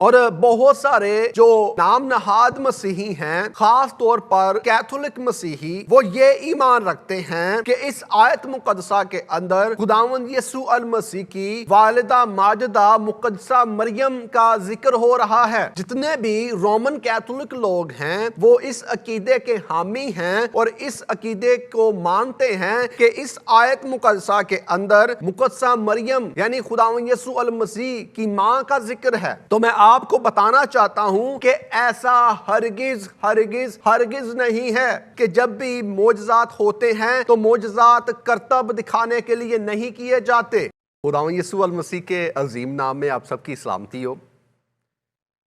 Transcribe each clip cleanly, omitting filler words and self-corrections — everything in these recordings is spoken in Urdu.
اور بہت سارے جو نام نہاد مسیحی ہیں، خاص طور پر کیتھولک مسیحی، وہ یہ ایمان رکھتے ہیں کہ اس آیت مقدسہ کے اندر خداوند یسوع المسیح کی والدہ ماجدہ مقدسہ مریم کا ذکر ہو رہا ہے۔ جتنے بھی رومن کیتھولک لوگ ہیں وہ اس عقیدے کے حامی ہیں اور اس عقیدے کو مانتے ہیں کہ اس آیت مقدسہ کے اندر مقدسہ مریم یعنی خداوند یسوع المسیح کی ماں کا ذکر ہے۔ تو میں آپ کو بتانا چاہتا ہوں کہ ایسا ہرگز ہرگز ہرگز نہیں ہے کہ جب بھی معجزات ہوتے ہیں تو معجزات کرتب دکھانے کے لیے نہیں کیے جاتے۔ خداوند یسوع المسیح کے عظیم نام میں آپ سب کی سلامتی ہو۔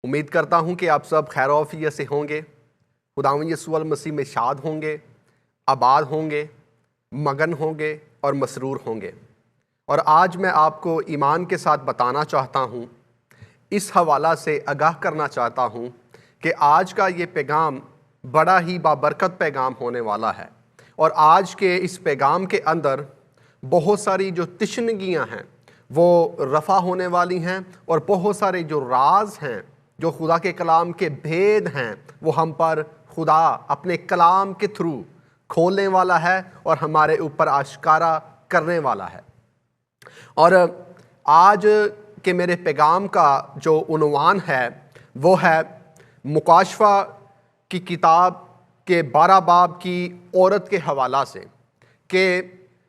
امید کرتا ہوں کہ آپ سب خیر و عافیت سے ہوں گے، خداوند یسوع المسیح میں شاد ہوں گے، آباد ہوں گے، مگن ہوں گے اور مسرور ہوں گے۔ اور آج میں آپ کو ایمان کے ساتھ بتانا چاہتا ہوں، اس حوالہ سے آگاہ کرنا چاہتا ہوں کہ آج کا یہ پیغام بڑا ہی بابرکت پیغام ہونے والا ہے، اور آج کے اس پیغام کے اندر بہت ساری جو تشنگیاں ہیں وہ رفع ہونے والی ہیں، اور بہت سارے جو راز ہیں، جو خدا کے کلام کے بھید ہیں، وہ ہم پر خدا اپنے کلام کے تھرو کھولنے والا ہے اور ہمارے اوپر آشکارا کرنے والا ہے۔ اور آج کہ میرے پیغام کا جو عنوان ہے وہ ہے مکاشفہ کی کتاب کے 12 باب کی عورت کے حوالہ سے، کہ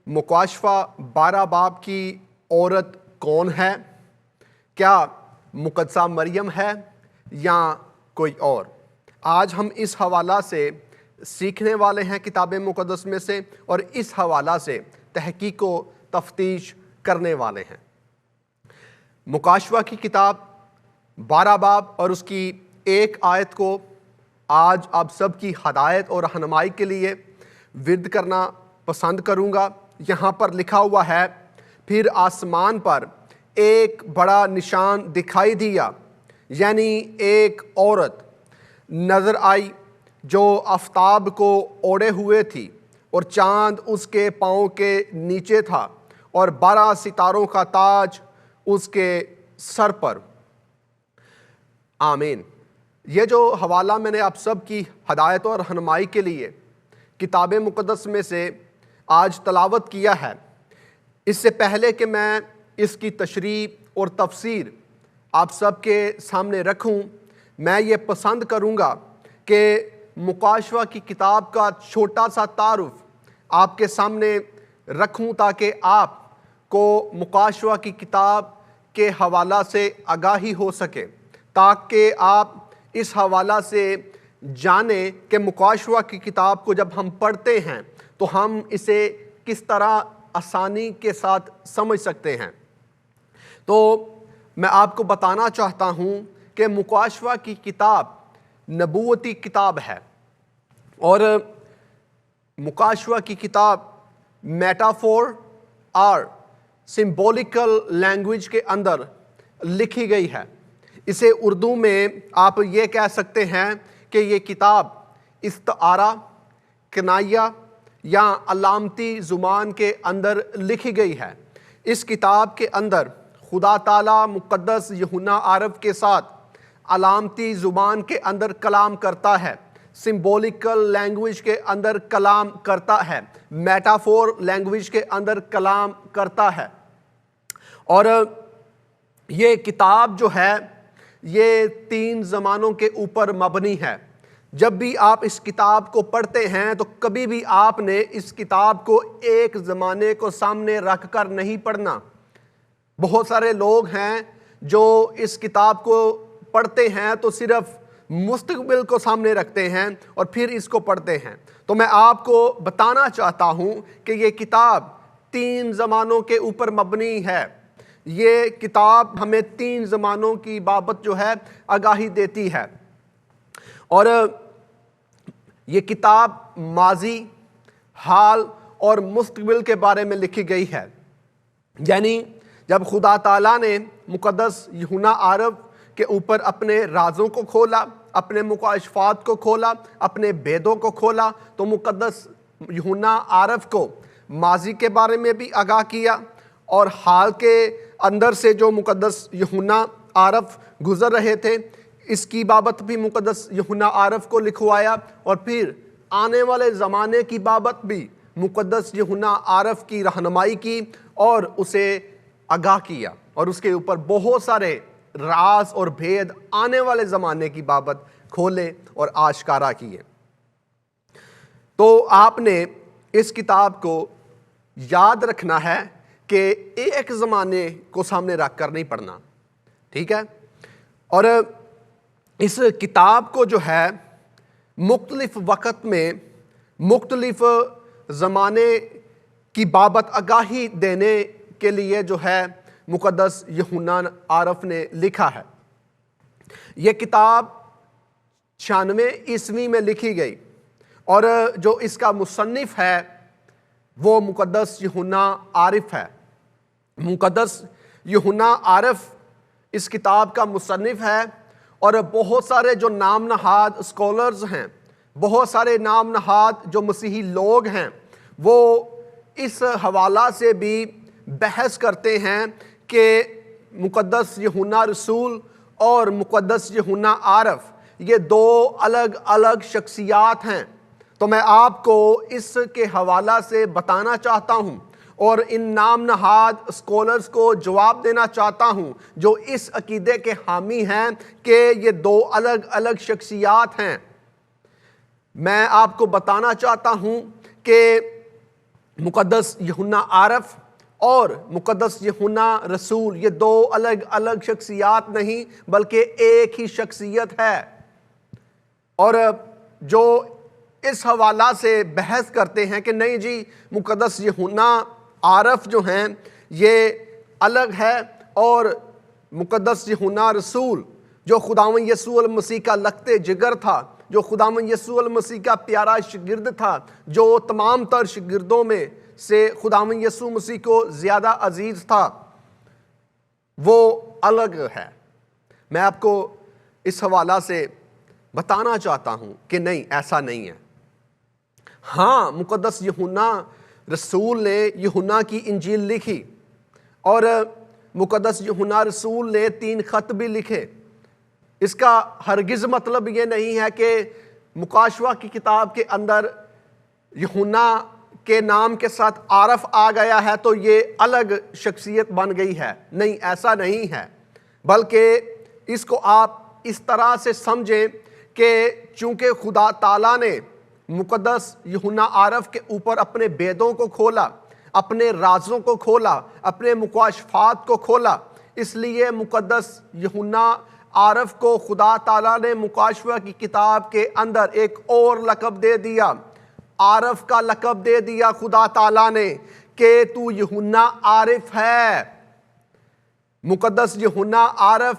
مکاشفہ 12 باب کی عورت کون ہے؟ کیا مقدسہ مریم ہے یا کوئی اور؟ آج ہم اس حوالہ سے سیکھنے والے ہیں کتاب مقدس میں سے، اور اس حوالہ سے تحقیق و تفتیش کرنے والے ہیں۔ مکاشفہ کی کتاب 12 باب اور اس کی 1 آیت کو آج آپ سب کی ہدایت اور رہنمائی کے لیے ورد کرنا پسند کروں گا۔ یہاں پر لکھا ہوا ہے، پھر آسمان پر ایک بڑا نشان دکھائی دیا، یعنی ایک عورت نظر آئی جو آفتاب کو اوڑھے ہوئے تھی، اور چاند اس کے پاؤں کے نیچے تھا، اور 12 ستاروں کا تاج اس کے سر پر۔ آمین۔ یہ جو حوالہ میں نے آپ سب کی ہدایت اور رہنمائی کے لیے کتاب مقدس میں سے آج تلاوت کیا ہے، اس سے پہلے کہ میں اس کی تشریح اور تفسیر آپ سب کے سامنے رکھوں، میں یہ پسند کروں گا کہ مکاشفہ کی کتاب کا چھوٹا سا تعارف آپ کے سامنے رکھوں، تاکہ آپ کو مکاشفہ کی کتاب کے حوالہ سے آگاہی ہو سکے، تاکہ آپ اس حوالہ سے جانیں کہ مکاشفہ کی کتاب کو جب ہم پڑھتے ہیں تو ہم اسے کس طرح آسانی کے ساتھ سمجھ سکتے ہیں۔ تو میں آپ کو بتانا چاہتا ہوں کہ مکاشفہ کی کتاب نبوتی کتاب ہے، اور مکاشفہ کی کتاب میٹافور اور سمبولیکل لینگویج کے اندر لکھی گئی ہے۔ اسے اردو میں آپ یہ کہہ سکتے ہیں کہ یہ کتاب استعارہ، کنایہ یا علامتی زبان کے اندر لکھی گئی ہے۔ اس کتاب کے اندر خدا تعالیٰ مقدس یوحنا عارف کے ساتھ علامتی زبان کے اندر کلام کرتا ہے، سمبولیکل لینگویج کے اندر کلام کرتا ہے، میٹافور لینگویج کے اندر کلام کرتا ہے۔ اور یہ کتاب جو ہے یہ 3 زمانوں کے اوپر مبنی ہے۔ جب بھی آپ اس کتاب کو پڑھتے ہیں تو کبھی بھی آپ نے اس کتاب کو ایک زمانے کو سامنے رکھ کر نہیں پڑھنا۔ بہت سارے لوگ ہیں جو اس کتاب کو پڑھتے ہیں تو صرف مستقبل کو سامنے رکھتے ہیں اور پھر اس کو پڑھتے ہیں۔ تو میں آپ کو بتانا چاہتا ہوں کہ یہ کتاب 3 زمانوں کے اوپر مبنی ہے۔ یہ کتاب ہمیں 3 زمانوں کی بابت جو ہے آگاہی دیتی ہے، اور یہ کتاب ماضی، حال اور مستقبل کے بارے میں لکھی گئی ہے۔ یعنی جب خدا تعالیٰ نے مقدس یوحنا عارف کے اوپر اپنے رازوں کو کھولا، اپنے مکاشفات کو کھولا، اپنے بھیدوں کو کھولا، تو مقدس یوحنا عارف کو ماضی کے بارے میں بھی آگاہ کیا، اور حال کے اندر سے جو مقدس یوحنا عارف گزر رہے تھے، اس کی بابت بھی مقدس یوحنا عارف کو لکھوایا، اور پھر آنے والے زمانے کی بابت بھی مقدس یوحنا عارف کی رہنمائی کی اور اسے آگاہ کیا، اور اس کے اوپر بہت سارے راز اور بھید آنے والے زمانے کی بابت کھولے اور آشکارا کیے۔ تو آپ نے اس کتاب کو یاد رکھنا ہے کہ ایک زمانے کو سامنے رکھ کر نہیں پڑھنا، ٹھیک ہے؟ اور اس کتاب کو جو ہے مختلف وقت میں مختلف زمانے کی بابت آگاہی دینے کے لیے جو ہے مقدس یوحنا عارف نے لکھا ہے۔ یہ کتاب 96 عیسوی میں لکھی گئی، اور جو اس کا مصنف ہے وہ مقدس یوحنا عارف ہے۔ مقدس یوحنا عارف اس کتاب کا مصنف ہے، اور بہت سارے جو نام نہاد اسکالرز ہیں، بہت سارے نام نہاد جو مسیحی لوگ ہیں، وہ اس حوالہ سے بھی بحث کرتے ہیں کہ مقدس یوحنا رسول اور مقدس یوحنا عارف یہ دو الگ الگ شخصیات ہیں۔ تو میں آپ کو اس کے حوالہ سے بتانا چاہتا ہوں اور ان نام نہاد اسکالرز کو جواب دینا چاہتا ہوں جو اس عقیدے کے حامی ہیں کہ یہ دو الگ الگ شخصیات ہیں۔ میں آپ کو بتانا چاہتا ہوں کہ مقدس یوحنا عارف اور مقدس یوحنا رسول یہ دو الگ الگ شخصیات نہیں بلکہ ایک ہی شخصیت ہے۔ اور جو اس حوالہ سے بحث کرتے ہیں کہ نہیں جی مقدس یوحنا عارف جو ہیں یہ الگ ہے، اور مقدس یوحنا رسول جو خداوند یسوع المسیح کا لخت جگر تھا، جو خداوند یسوع المسیح کا پیارا شاگرد تھا، جو تمام تر شاگردوں میں سے خداوند یسوع مسیح کو زیادہ عزیز تھا، وہ الگ ہے۔ میں آپ کو اس حوالہ سے بتانا چاہتا ہوں کہ نہیں، ایسا نہیں ہے۔ ہاں، مقدس یوحنا رسول نے یوحنا کی انجیل لکھی، اور مقدس یوحنا رسول نے 3 خط بھی لکھے۔ اس کا ہرگز مطلب یہ نہیں ہے کہ مکاشفہ کی کتاب کے اندر یوحنا کے نام کے ساتھ عارف آ گیا ہے تو یہ الگ شخصیت بن گئی ہے۔ نہیں، ایسا نہیں ہے، بلکہ اس کو آپ اس طرح سے سمجھیں کہ چونکہ خدا تعالیٰ نے مقدس یوحنا عارف کے اوپر اپنے بیدوں کو کھولا، اپنے رازوں کو کھولا، اپنے مکاشفات کو کھولا، اس لیے مقدس یوحنا عارف کو خدا تعالیٰ نے مکاشفہ کی کتاب کے اندر ایک اور لقب دے دیا، عارف کا لقب دے دیا خدا تعالیٰ نے کہ تو یوحنا عارف ہے۔ مقدس یوحنا عارف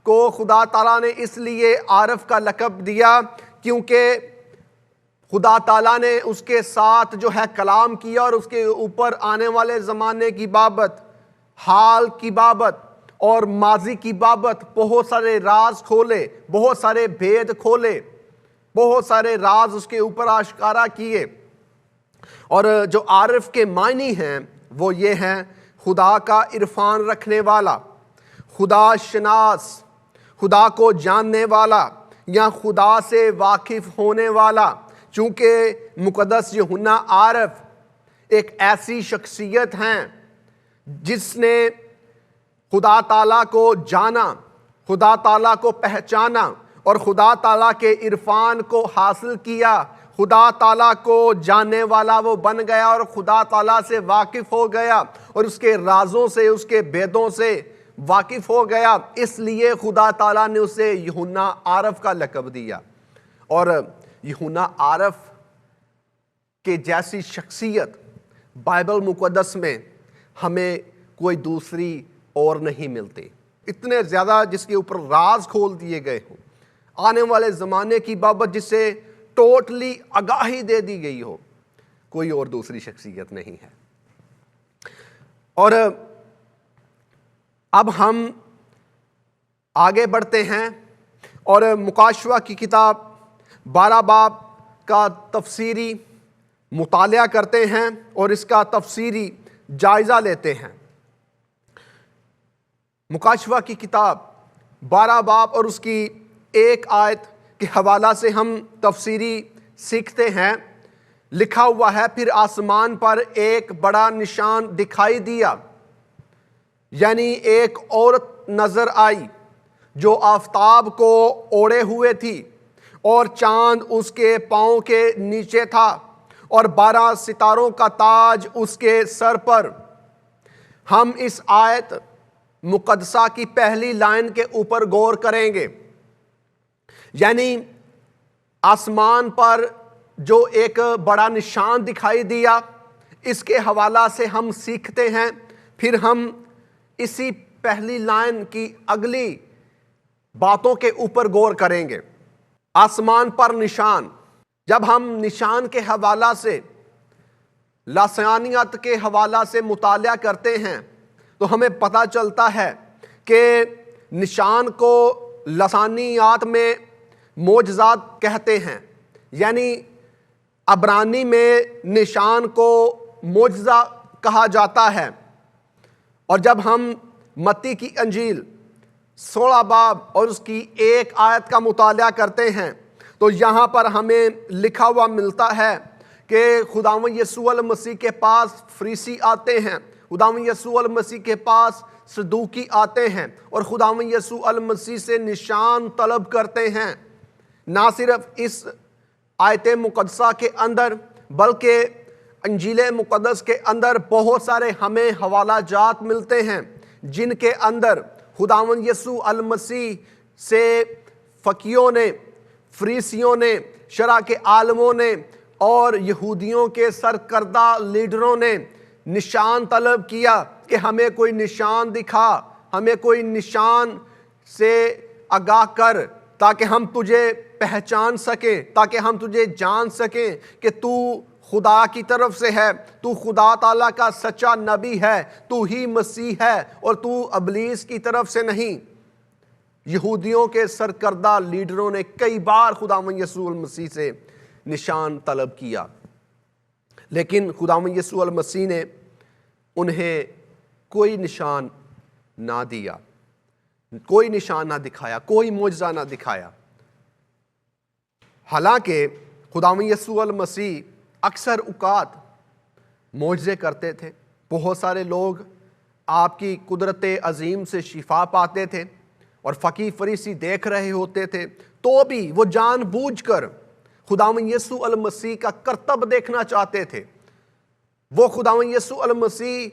کو خدا تعالیٰ نے اس لیے عارف کا لقب دیا کیونکہ خدا تعالیٰ نے اس کے ساتھ جو ہے کلام کیا، اور اس کے اوپر آنے والے زمانے کی بابت، حال کی بابت اور ماضی کی بابت بہت سارے راز کھولے، بہت سارے بھید کھولے، بہت سارے راز اس کے اوپر آشکارا کیے۔ اور جو عارف کے معنی ہیں وہ یہ ہیں: خدا کا عرفان رکھنے والا، خدا شناس، خدا کو جاننے والا یا خدا سے واقف ہونے والا۔ چونکہ مقدس یوحنا عارف ایک ایسی شخصیت ہیں جس نے خدا تعالیٰ کو جانا، خدا تعالیٰ کو پہچانا اور خدا تعالیٰ کے عرفان کو حاصل کیا، خدا تعالیٰ کو جاننے والا وہ بن گیا اور خدا تعالیٰ سے واقف ہو گیا اور اس کے رازوں سے، اس کے بیدوں سے واقف ہو گیا۔ اس لیے خدا تعالیٰ نے اسے یوحنا عارف کا لقب دیا۔ اور یوحنا عارف کے جیسی شخصیت بائبل مقدس میں ہمیں کوئی دوسری اور نہیں ملتی۔ اتنے زیادہ جس کے اوپر راز کھول دیے گئے ہوں، آنے والے زمانے کی بابت جس سے ٹوٹلی آگاہی دے دی گئی ہو، کوئی اور دوسری شخصیت نہیں ہے۔ اور اب ہم آگے بڑھتے ہیں اور مکاشفہ کی کتاب 12 باب کا تفسیری مطالعہ کرتے ہیں اور اس کا تفسیری جائزہ لیتے ہیں۔ مکاشفہ کی کتاب 12 باب اور اس کی 1 آیت کے حوالہ سے ہم تفسیری سیکھتے ہیں۔ لکھا ہوا ہے، پھر آسمان پر ایک بڑا نشان دکھائی دیا، یعنی ایک عورت نظر آئی جو آفتاب کو اوڑھے ہوئے تھی اور چاند اس کے پاؤں کے نیچے تھا اور 12 ستاروں کا تاج اس کے سر پر۔ ہم اس آیت مقدسہ کی پہلی لائن کے اوپر غور کریں گے، یعنی آسمان پر جو ایک بڑا نشان دکھائی دیا، اس کے حوالہ سے ہم سیکھتے ہیں۔ پھر ہم اسی پہلی لائن کی اگلی باتوں کے اوپر غور کریں گے۔ آسمان پر نشان، جب ہم نشان کے حوالہ سے، لسانیات کے حوالہ سے مطالعہ کرتے ہیں تو ہمیں پتہ چلتا ہے کہ نشان کو لسانیات میں معجزات کہتے ہیں، یعنی عبرانی میں نشان کو معجزہ کہا جاتا ہے۔ اور جب ہم متی کی انجیل 16 باب اور اس کی 1 آیت کا مطالعہ کرتے ہیں تو یہاں پر ہمیں لکھا ہوا ملتا ہے کہ خداوند یسوع المسیح کے پاس فریسی آتے ہیں، خداوند یسوع المسیح کے پاس صدوقی آتے ہیں اور خداوند یسوع المسیح سے نشان طلب کرتے ہیں۔ نہ صرف اس آیت مقدسہ کے اندر بلکہ انجیل مقدس کے اندر بہت سارے ہمیں حوالہ جات ملتے ہیں جن کے اندر خداوند یسوع المسیح سے فقیوں نے، فریسیوں نے، شرع کے عالموں نے اور یہودیوں کے سرکردہ لیڈروں نے نشان طلب کیا کہ ہمیں کوئی نشان دکھا، ہمیں کوئی نشان سے آگاہ کر تاکہ ہم تجھے پہچان سکیں، تاکہ ہم تجھے جان سکیں کہ تو خدا کی طرف سے ہے، تو خدا تعالیٰ کا سچا نبی ہے، تو ہی مسیح ہے اور تو ابلیس کی طرف سے نہیں۔ یہودیوں کے سرکردہ لیڈروں نے کئی بار خداوند یسوع المسیح سے نشان طلب کیا، لیکن خداوند یسوع المسیح نے انہیں کوئی نشان نہ دیا، کوئی نشان نہ دکھایا، کوئی معجزہ نہ دکھایا۔ حالانکہ خداوند یسوع المسیح اکثر اوقات معجزے کرتے تھے، بہت سارے لوگ آپ کی قدرت عظیم سے شفا پاتے تھے اور فقی فریسی دیکھ رہے ہوتے تھے، تو بھی وہ جان بوجھ کر خداوند یسوع المسیح کا کرتب دیکھنا چاہتے تھے۔ وہ خداوند یسوع المسیح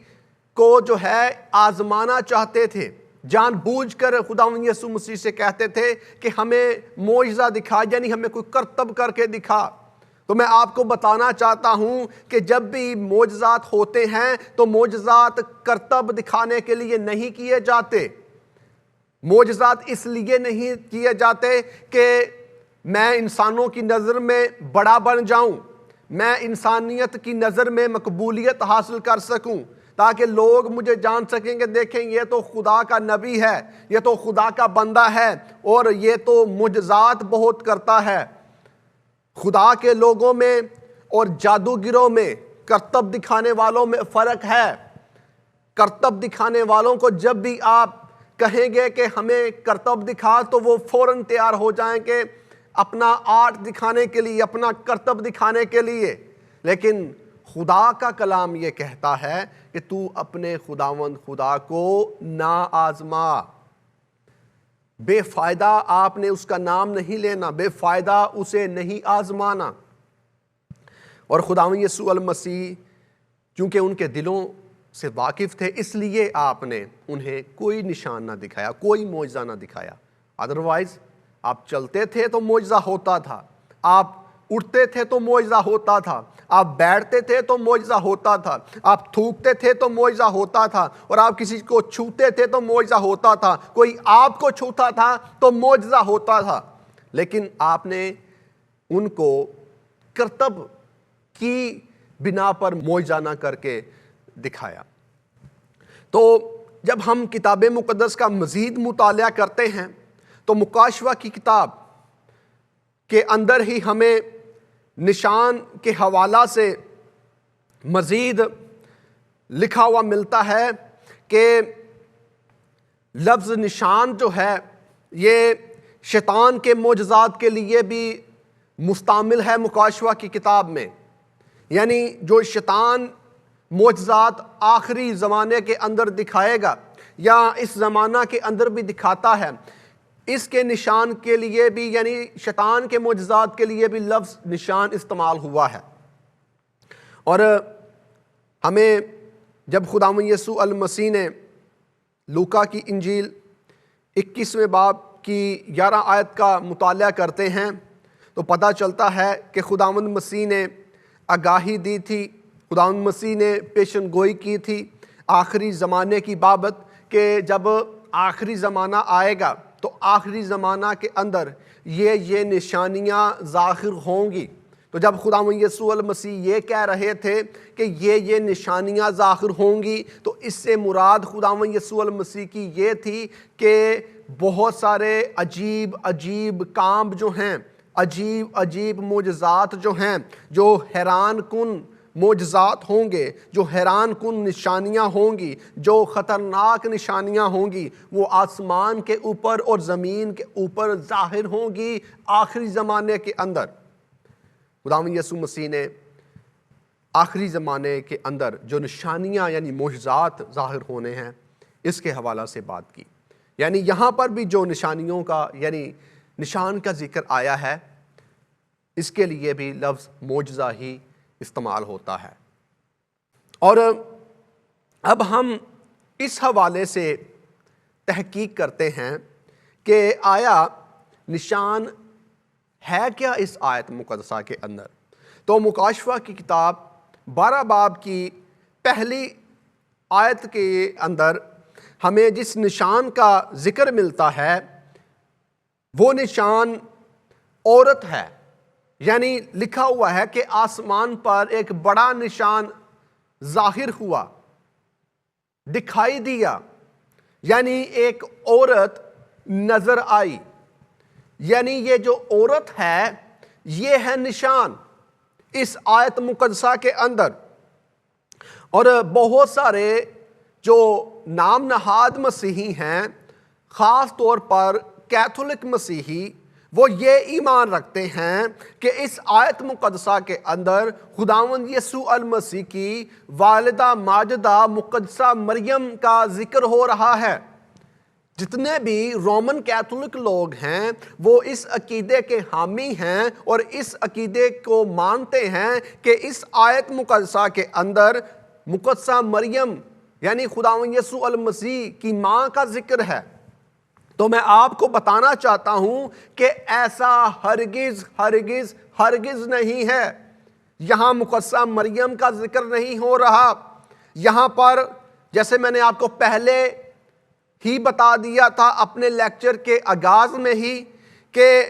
کو جو ہے آزمانا چاہتے تھے، جان بوجھ کر خداوند یسوع مسیح سے کہتے تھے کہ ہمیں معجزہ دکھا، یعنی ہمیں کوئی کرتب کر کے دکھا۔ تو میں آپ کو بتانا چاہتا ہوں کہ جب بھی معجزات ہوتے ہیں تو معجزات کرتب دکھانے کے لیے نہیں کیے جاتے، معجزات اس لیے نہیں کیے جاتے کہ میں انسانوں کی نظر میں بڑا بن جاؤں، میں انسانیت کی نظر میں مقبولیت حاصل کر سکوں، تاکہ لوگ مجھے جان سکیں کہ دیکھیں یہ تو خدا کا نبی ہے، یہ تو خدا کا بندہ ہے اور یہ تو معجزات بہت کرتا ہے۔ خدا کے لوگوں میں اور جادوگروں میں، کرتب دکھانے والوں میں فرق ہے۔ کرتب دکھانے والوں کو جب بھی آپ کہیں گے کہ ہمیں کرتب دکھا تو وہ فوراً تیار ہو جائیں کہ اپنا آرٹ دکھانے کے لیے، اپنا کرتب دکھانے کے لیے، لیکن خدا کا کلام یہ کہتا ہے کہ تو اپنے خداوند خدا کو نہ آزما۔ بے فائدہ آپ نے اس کا نام نہیں لینا، بے فائدہ اسے نہیں آزمانا۔ اور خداوند یسوع المسیح چونکہ ان کے دلوں سے واقف تھے، اس لیے آپ نے انہیں کوئی نشان نہ دکھایا، کوئی معجزہ نہ دکھایا۔ ادروائز آپ چلتے تھے تو معجزہ ہوتا تھا، آپ اٹھتے تھے تو معجزہ ہوتا تھا، آپ بیٹھتے تھے تو معجزہ ہوتا تھا، آپ تھوکتے تھے تو معجزہ ہوتا تھا، اور آپ کسی کو چھوتے تھے تو معجزہ ہوتا تھا، کوئی آپ کو چھوتا تھا تو معجزہ ہوتا تھا۔ لیکن آپ نے ان کو کرتب کی بنا پر معجزہ نہ کر کے دکھایا۔ تو جب ہم کتاب مقدس کا مزید مطالعہ کرتے ہیں تو مکاشفہ کی کتاب کے اندر ہی ہمیں نشان کے حوالہ سے مزید لکھا ہوا ملتا ہے کہ لفظ نشان جو ہے یہ شیطان کے معجزات کے لیے بھی مستعمل ہے مکاشفہ کی کتاب میں، یعنی جو شیطان معجزات آخری زمانے کے اندر دکھائے گا یا اس زمانہ کے اندر بھی دکھاتا ہے، اس کے نشان کے لیے بھی، یعنی شیطان کے معجزات کے لیے بھی لفظ نشان استعمال ہوا ہے۔ اور ہمیں جب خداوند یسوع المسیح نے لوکا کی انجیل 21ویں باب کی 11 آیت کا مطالعہ کرتے ہیں تو پتہ چلتا ہے کہ خداوند مسیح نے آگاہی دی تھی، خداوند مسیح نے پیشن گوئی کی تھی آخری زمانے کی بابت، کہ جب آخری زمانہ آئے گا تو آخری زمانہ کے اندر یہ نشانیاں ظاہر ہوں گی۔ تو جب خداوند یسوع المسیح یہ کہہ رہے تھے کہ یہ نشانیاں ظاہر ہوں گی، تو اس سے مراد خداوند یسوع المسیح کی یہ تھی کہ بہت سارے عجیب کام جو ہیں، عجیب معجزات جو ہیں، جو حیران کن معجزات ہوں گے، جو حیران کن نشانیاں ہوں گی، جو خطرناک نشانیاں ہوں گی، وہ آسمان کے اوپر اور زمین کے اوپر ظاہر ہوں گی آخری زمانے کے اندر۔ خداوند یسوع مسیح نے آخری زمانے کے اندر جو نشانیاں یعنی معجزات ظاہر ہونے ہیں، اس کے حوالہ سے بات کی۔ یعنی یہاں پر بھی جو نشانیوں کا یعنی نشان کا ذکر آیا ہے، اس کے لیے بھی لفظ معجزہ ہی استعمال ہوتا ہے۔ اور اب ہم اس حوالے سے تحقیق کرتے ہیں کہ آیا نشان ہے کیا اس آیت مقدسہ کے اندر۔ تو مکاشفہ کی کتاب 12 باب کی پہلی آیت کے اندر ہمیں جس نشان کا ذکر ملتا ہے وہ نشان عورت ہے، یعنی لکھا ہوا ہے کہ آسمان پر ایک بڑا نشان ظاہر ہوا، دکھائی دیا، یعنی ایک عورت نظر آئی۔ یعنی یہ جو عورت ہے یہ ہے نشان اس آیت مقدسہ کے اندر۔ اور بہت سارے جو نام نہاد مسیحی ہیں، خاص طور پر کیتھولک مسیحی، وہ یہ ایمان رکھتے ہیں کہ اس آیت مقدسہ کے اندر خداوند یسوع المسیح کی والدہ ماجدہ مقدسہ مریم کا ذکر ہو رہا ہے۔ جتنے بھی رومن کیتھولک لوگ ہیں وہ اس عقیدے کے حامی ہیں اور اس عقیدے کو مانتے ہیں کہ اس آیت مقدسہ کے اندر مقدسہ مریم یعنی خداوند یسوع المسیح کی ماں کا ذکر ہے۔ تو میں آپ کو بتانا چاہتا ہوں کہ ایسا ہرگز نہیں ہے۔ یہاں مقدسہ مریم کا ذکر نہیں ہو رہا۔ یہاں پر جیسے میں نے آپ کو پہلے ہی بتا دیا تھا اپنے لیکچر کے آغاز میں ہی کہ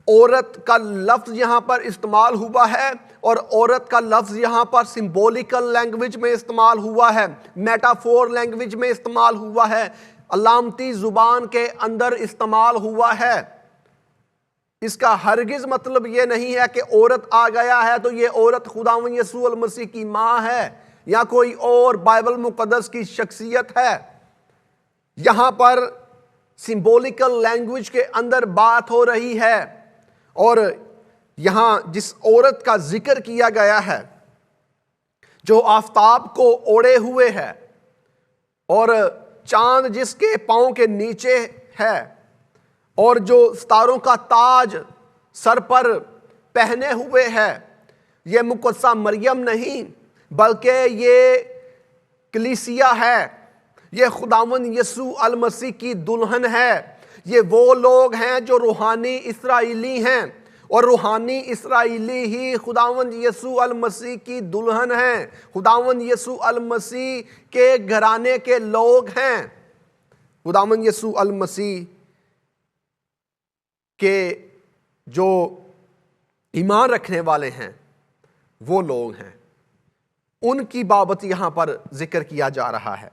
عورت کا لفظ یہاں پر استعمال ہوا ہے، اور عورت کا لفظ یہاں پر سمبولیکل لینگویج میں استعمال ہوا ہے، میٹافور لینگویج میں استعمال ہوا ہے، علامتی زبان کے اندر استعمال ہوا ہے۔ اس کا ہرگز مطلب یہ نہیں ہے کہ عورت آ گیا ہے تو یہ عورت خداوند یسوع المسیح کی ماں ہے یا کوئی اور بائبل مقدس کی شخصیت ہے۔ یہاں پر سمبولیکل لینگویج کے اندر بات ہو رہی ہے، اور یہاں جس عورت کا ذکر کیا گیا ہے جو آفتاب کو اوڑھے ہوئے ہے اور چاند جس کے پاؤں کے نیچے ہے اور جو ستاروں کا تاج سر پر پہنے ہوئے ہے، یہ مقدسہ مریم نہیں بلکہ یہ کلیسیا ہے، یہ خداوند یسوع المسیح کی دلہن ہے۔ یہ وہ لوگ ہیں جو روحانی اسرائیلی ہیں، اور روحانی اسرائیلی ہی خداوند یسوع المسیح کی دلہن ہیں، خداوند یسوع المسیح کے گھرانے کے لوگ ہیں۔ خداوند یسوع المسیح کے جو ایمان رکھنے والے ہیں وہ لوگ ہیں، ان کی بابت یہاں پر ذکر کیا جا رہا ہے،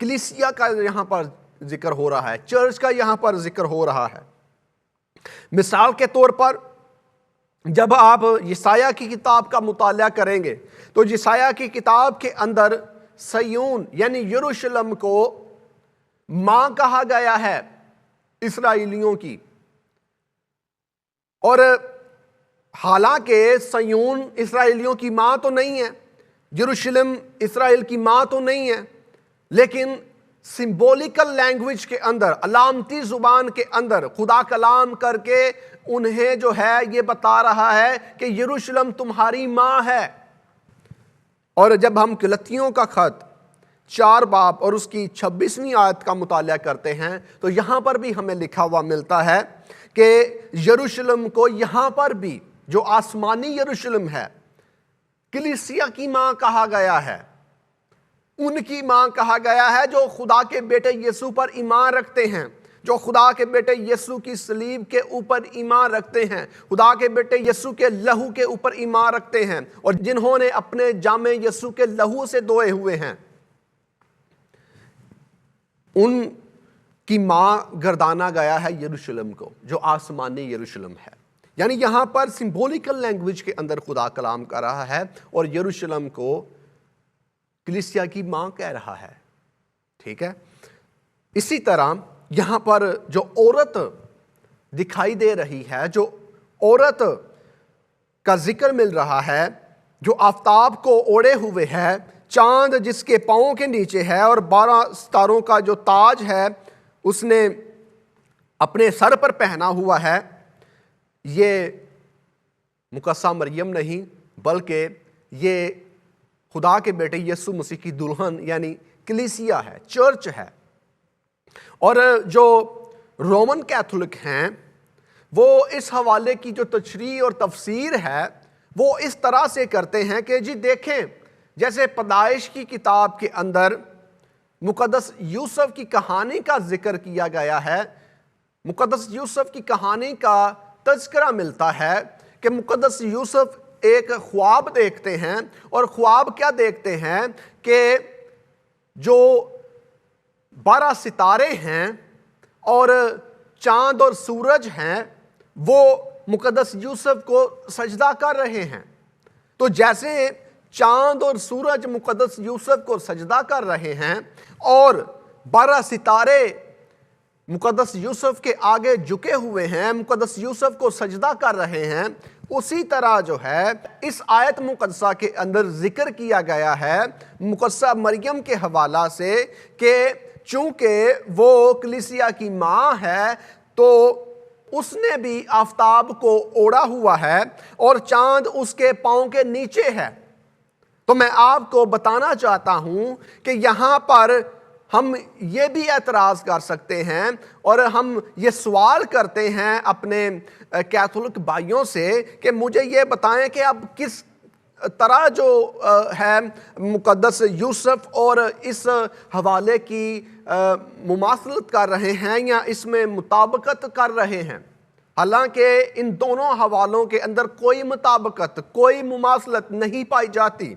کلیسیا کا یہاں پر ذکر ہو رہا ہے، چرچ کا یہاں پر ذکر ہو رہا ہے۔ مثال کے طور پر جب آپ یسایہ کی کتاب کا مطالعہ کریں گے تو یسایہ کی کتاب کے اندر سیون یعنی یروشلم کو ماں کہا گیا ہے، اسرائیلیوں کی۔ اور حالانکہ صیون اسرائیلیوں کی ماں تو نہیں ہے، یروشلم اسرائیل کی ماں تو نہیں ہے، لیکن سمبولیکل لینگویج کے اندر، علامتی زبان کے اندر خدا کلام کر کے انہیں جو ہے یہ بتا رہا ہے کہ یروشلم تمہاری ماں ہے۔ اور جب ہم گلتیوں کا خط 4 باب اور اس کی 26ویں آیت کا مطالعہ کرتے ہیں تو یہاں پر بھی ہمیں لکھا ہوا ملتا ہے کہ یروشلم کو یہاں پر بھی جو آسمانی یروشلم ہے کلیسیا کی ماں کہا گیا ہے، ان کی ماں کہا گیا ہے جو خدا کے بیٹے یسوع پر ایمان رکھتے ہیں، جو خدا کے بیٹے یسوع کی صلیب کے اوپر ایمان رکھتے ہیں، خدا کے بیٹے یسوع کے لہو کے اوپر ایمان رکھتے ہیں، اور جنہوں نے اپنے جامے یسوع کے لہو سے دھوئے ہوئے ہیں، ان کی ماں گردانا گیا ہے یروشلم کو جو آسمانی یروشلم ہے۔ یعنی یہاں پر سمبولیکل لینگویج کے اندر خدا کلام کر رہا ہے اور یروشلم کو کلیسیا کی ماں کہہ رہا ہے، ٹھیک ہے۔ اسی طرح یہاں پر جو عورت دکھائی دے رہی ہے، جو عورت کا ذکر مل رہا ہے، جو آفتاب کو اوڑھے ہوئے ہے، چاند جس کے پاؤں کے نیچے ہے اور 12 ستاروں کا جو تاج ہے اس نے اپنے سر پر پہنا ہوا ہے، یہ مقدسہ مریم نہیں بلکہ یہ خدا کے بیٹے یسوع مسیح کی دلہن یعنی کلیسیا ہے، چرچ ہے۔ اور جو رومن کیتھولک ہیں وہ اس حوالے کی جو تشریح اور تفسیر ہے وہ اس طرح سے کرتے ہیں کہ جی دیکھیں، جیسے پیدائش کی کتاب کے اندر مقدس یوسف کی کہانی کا ذکر کیا گیا ہے، مقدس یوسف کی کہانی کا تذکرہ ملتا ہے کہ مقدس یوسف ایک خواب دیکھتے ہیں، اور خواب کیا دیکھتے ہیں کہ جو 12 ستارے ہیں اور چاند اور سورج ہیں وہ مقدس یوسف کو سجدہ کر رہے ہیں۔ تو جیسے چاند اور سورج مقدس یوسف کو سجدہ کر رہے ہیں اور 12 ستارے مقدس یوسف کے آگے جھکے ہوئے ہیں، مقدس یوسف کو سجدہ کر رہے ہیں، اسی طرح جو ہے اس آیت مقدسہ کے اندر ذکر کیا گیا ہے مقدسہ مریم کے حوالہ سے کہ چونکہ وہ کلیسیا کی ماں ہے تو اس نے بھی آفتاب کو اوڑھا ہوا ہے اور چاند اس کے پاؤں کے نیچے ہے۔ تو میں آپ کو بتانا چاہتا ہوں کہ یہاں پر ہم یہ بھی اعتراض کر سکتے ہیں اور ہم یہ سوال کرتے ہیں اپنے کیتھولک بھائیوں سے کہ مجھے یہ بتائیں کہ اب کس طرح جو ہے مقدس یوسف اور اس حوالے کی مماثلت کر رہے ہیں یا اس میں مطابقت کر رہے ہیں، حالانکہ ان دونوں حوالوں کے اندر کوئی مطابقت، کوئی مماثلت نہیں پائی جاتی۔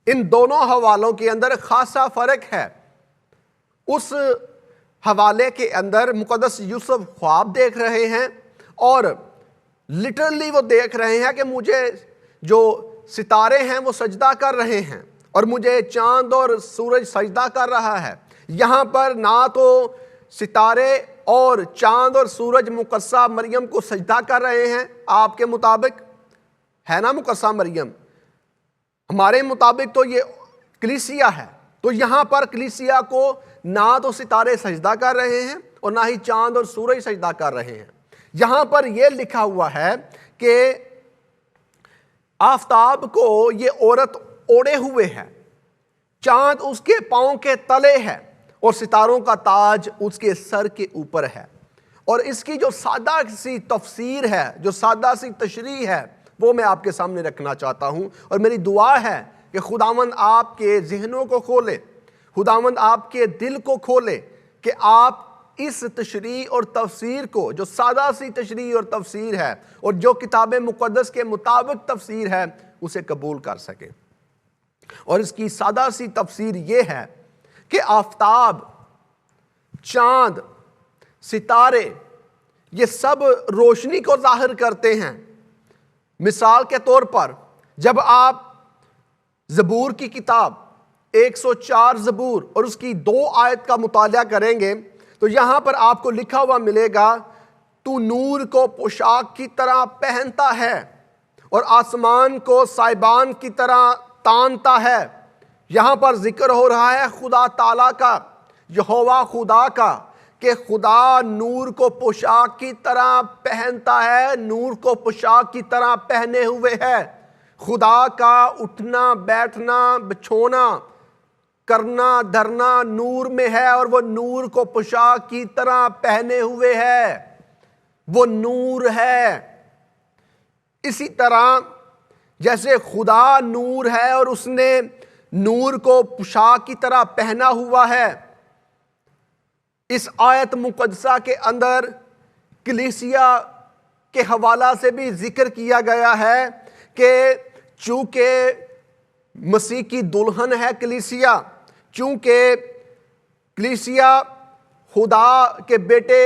ان دونوں حوالوں کے اندر خاصا فرق ہے۔ اس حوالے کے اندر مقدس یوسف خواب دیکھ رہے ہیں اور لٹرلی وہ دیکھ رہے ہیں کہ مجھے جو ستارے ہیں وہ سجدہ کر رہے ہیں اور مجھے چاند اور سورج سجدہ کر رہا ہے۔ یہاں پر نہ تو ستارے اور چاند اور سورج مقدسہ مریم کو سجدہ کر رہے ہیں آپ کے مطابق، ہے نا مقدسہ مریم، ہمارے مطابق تو یہ کلیسیا ہے، تو یہاں پر کلیسیا کو نہ تو ستارے سجدہ کر رہے ہیں اور نہ ہی چاند اور سورج سجدہ کر رہے ہیں۔ یہاں پر یہ لکھا ہوا ہے کہ آفتاب کو یہ عورت اوڑھے ہوئے ہے، چاند اس کے پاؤں کے تلے ہے اور ستاروں کا تاج اس کے سر کے اوپر ہے۔ اور اس کی جو سادہ سی تفسیر ہے، جو سادہ سی تشریح ہے، وہ میں آپ کے سامنے رکھنا چاہتا ہوں، اور میری دعا ہے کہ خداوند آپ کے ذہنوں کو کھولے، خداوند آپ کے دل کو کھولے کہ آپ اس تشریح اور تفسیر کو، جو سادہ سی تشریح اور تفسیر ہے اور جو کتاب مقدس کے مطابق تفسیر ہے، اسے قبول کر سکیں۔ اور اس کی سادہ سی تفسیر یہ ہے کہ آفتاب، چاند، ستارے یہ سب روشنی کو ظاہر کرتے ہیں۔ مثال کے طور پر جب آپ زبور کی کتاب 104 زبور اور اس کی 2 آیت کا مطالعہ کریں گے تو یہاں پر آپ کو لکھا ہوا ملے گا تو نور کو پوشاک کی طرح پہنتا ہے اور آسمان کو سائبان کی طرح تانتا ہے۔ یہاں پر ذکر ہو رہا ہے خدا تعالیٰ کا، یہوہ خدا کا، کہ خدا نور کو پوشاک کی طرح پہنتا ہے، نور کو پوشاک کی طرح پہنے ہوئے ہے۔ خدا کا اٹھنا بیٹھنا بچھونا کرنا دھرنا نور میں ہے، اور وہ نور کو پوشاک کی طرح پہنے ہوئے ہے، وہ نور ہے۔ اسی طرح جیسے خدا نور ہے اور اس نے نور کو پوشاک کی طرح پہنا ہوا ہے، اس آیت مقدسہ کے اندر کلیسیا کے حوالہ سے بھی ذکر کیا گیا ہے کہ چونکہ مسیح کی دلہن ہے کلیسیا، چونکہ کلیسیا خدا کے بیٹے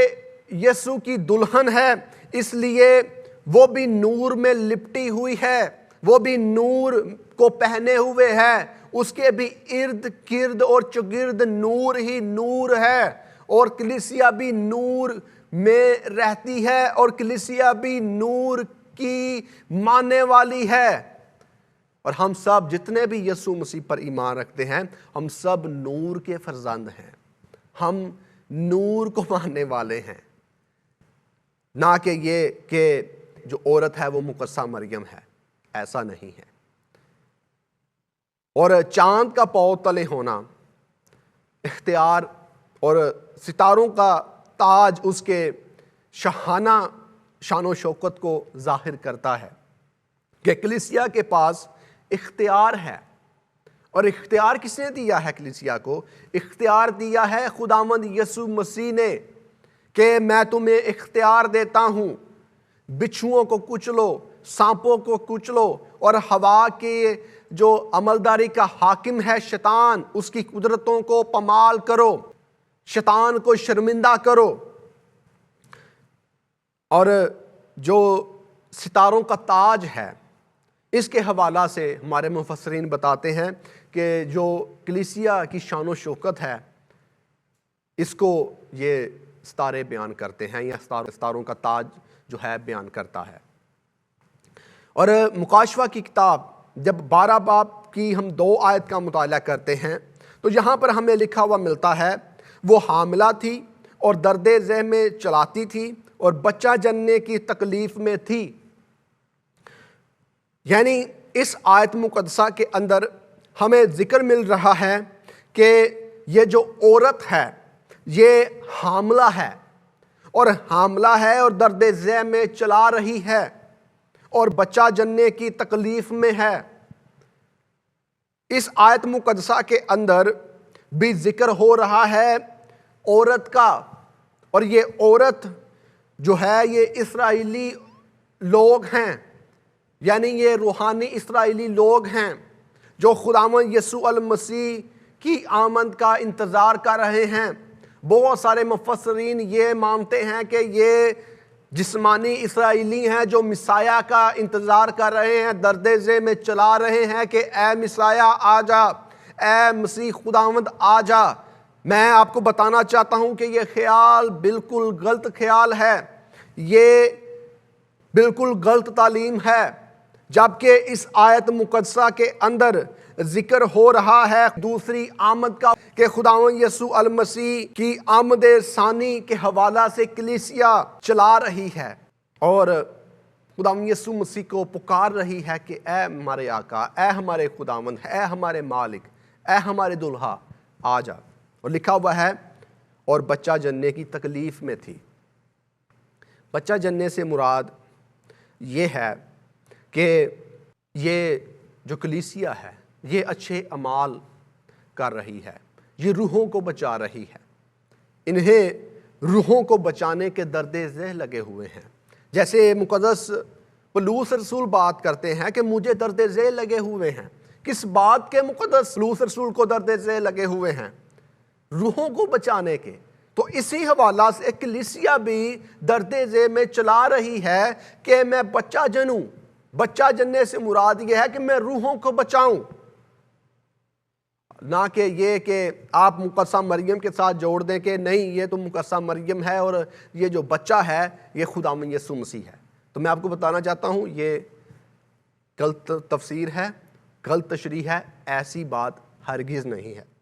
یسوع کی دلہن ہے، اس لیے وہ بھی نور میں لپٹی ہوئی ہے، وہ بھی نور کو پہنے ہوئے ہے، اس کے بھی ارد گرد اور چگرد نور ہی نور ہے، اور کلیسیا بھی نور میں رہتی ہے، اور کلیسیا بھی نور کی ماننے والی ہے۔ اور ہم سب جتنے بھی یسوع مسیح پر ایمان رکھتے ہیں، ہم سب نور کے فرزند ہیں، ہم نور کو ماننے والے ہیں، نہ کہ یہ کہ جو عورت ہے وہ مقدسہ مریم ہے، ایسا نہیں ہے۔ اور چاند کا پاؤں تلے ہونا اختیار اور ستاروں کا تاج اس کے شاہانہ شان و شوکت کو ظاہر کرتا ہے کہ کلیسیا کے پاس اختیار ہے۔ اور اختیار کس نے دیا ہے کلیسیا کو؟ اختیار دیا ہے خداوند یسوع مسیح نے، کہ میں تمہیں اختیار دیتا ہوں، بچھوؤں کو کچلو، سانپوں کو کچلو، اور ہوا کے جو عملداری کا حاکم ہے شیطان، اس کی قدرتوں کو پامال کرو، شیطان کو شرمندہ کرو۔ اور جو ستاروں کا تاج ہے، اس کے حوالہ سے ہمارے مفسرین بتاتے ہیں کہ جو کلیسیا کی شان و شوکت ہے، اس کو یہ ستارے بیان کرتے ہیں، یا ستاروں کا تاج جو ہے بیان کرتا ہے۔ اور مکاشفہ کی کتاب جب 12 باب کی ہم 2 آیت کا مطالعہ کرتے ہیں تو یہاں پر ہمیں لکھا ہوا ملتا ہے، وہ حاملہ تھی اور درد ذہ میں چلاتی تھی اور بچہ جننے کی تکلیف میں تھی۔ یعنی اس آیت مقدسہ کے اندر ہمیں ذکر مل رہا ہے کہ یہ جو عورت ہے یہ حاملہ ہے، اور حاملہ ہے اور درد ذہ میں چلا رہی ہے، اور بچہ جننے کی تکلیف میں ہے۔ اس آیت مقدسہ کے اندر بھی ذکر ہو رہا ہے عورت کا، اور یہ عورت جو ہے یہ اسرائیلی لوگ ہیں، یعنی یہ روحانی اسرائیلی لوگ ہیں جو خداوند یسوع المسیح کی آمد کا انتظار کر رہے ہیں۔ بہت سارے مفسرین یہ مانتے ہیں کہ یہ جسمانی اسرائیلی ہیں جو مسیح کا انتظار کر رہے ہیں، درد ذہ میں چلا رہے ہیں کہ اے مسیح آ جا، اے مسیح خداوند آ جا۔ میں آپ کو بتانا چاہتا ہوں کہ یہ خیال بالکل غلط خیال ہے، یہ بالکل غلط تعلیم ہے، جبکہ اس آیت مقدسہ کے اندر ذکر ہو رہا ہے دوسری آمد کا، کہ خداوند یسوع المسیح کی آمد ثانی کے حوالہ سے کلیسیا چلا رہی ہے، اور خداوند یسوع مسیح کو پکار رہی ہے کہ اے ہمارے آقا، اے ہمارے خداوند، اے ہمارے مالک، اے ہمارے دلہا آ جا۔ اور لکھا ہوا ہے اور بچہ جننے کی تکلیف میں تھی۔ بچہ جننے سے مراد یہ ہے کہ یہ جو کلیسیا ہے یہ اچھے اعمال کر رہی ہے، یہ روحوں کو بچا رہی ہے، انہیں روحوں کو بچانے کے درد ذہ لگے ہوئے ہیں۔ جیسے مقدس پولس رسول بات کرتے ہیں کہ مجھے درد ذہ لگے ہوئے ہیں۔ کس بات کے مقدس پولس رسول کو درد ذہ لگے ہوئے ہیں؟ روحوں کو بچانے کے۔ تو اسی حوالہ سے کلیسیا بھی درد ذہ میں چلا رہی ہے کہ میں بچہ جنوں۔ بچہ جننے سے مراد یہ ہے کہ میں روحوں کو بچاؤں۔ نہ کہ یہ کہ آپ مقدسہ مریم کے ساتھ جوڑ دیں کہ نہیں یہ تو مقدسہ مریم ہے اور یہ جو بچہ ہے یہ خداوند یسوع مسیح ہے۔ تو میں آپ کو بتانا چاہتا ہوں یہ غلط تفسیر ہے، غلط تشریح ہے، ایسی بات ہرگز نہیں ہے۔